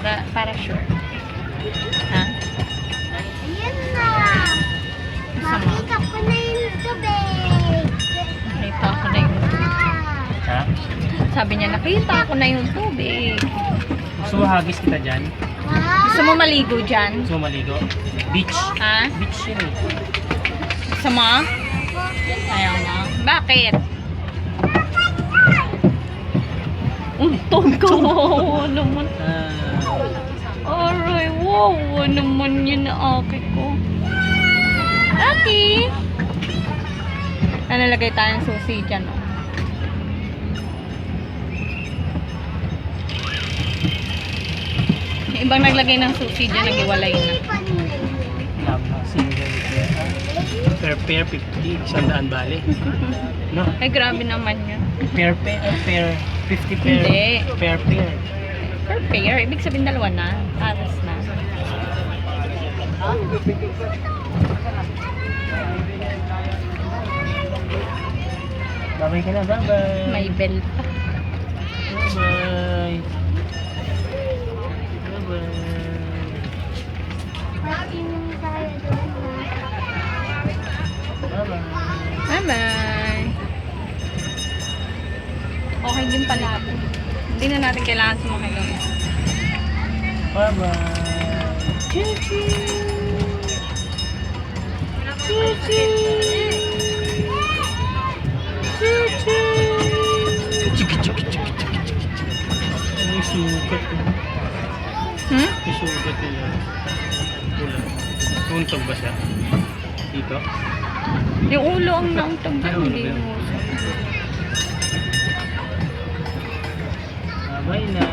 Para sure. Ha? Ayan na. Gusto mo? Makita ko na yung tubig. Nakita ko na yung... Ha? Sabi niya, nakita ko na yung tubig. Gusto mo hagis kita dyan? Gusto mo maligo dyan? Gusto mo maligo? Beach. Ha? Beach yun eh. Gusto mo? Ayaw mo? Bakit? Untog ka. Wow naman. Aray, wow naman yun na aki ko. Aki! Nalagay tayo ng susi dyan. Oh. Yung ibang naglagay ng susi dyan, nag-iwalay na. Lama, single. Per 50, 100 bali. No? Ay, grabe naman yun. Per 50 per. Hindi. Per. Per pair, ibig sabihin dalawa na. Pares na. Babay ka na, bye-bye. May bell pa. Bye-bye. Bye-bye. Bye-bye. Bye-bye. Okay din pala ako. Hindi na natin kailangan sumakay lang. Bye-bye. Chuchu! Chuchu! Chuchu! May sugat. Hmm? May sugat nila. Wala. Untog ba siya? Dito? Yung ulo ang nauntog dyan, Ay, ulo hindi ba yun? yung uso. Bye na.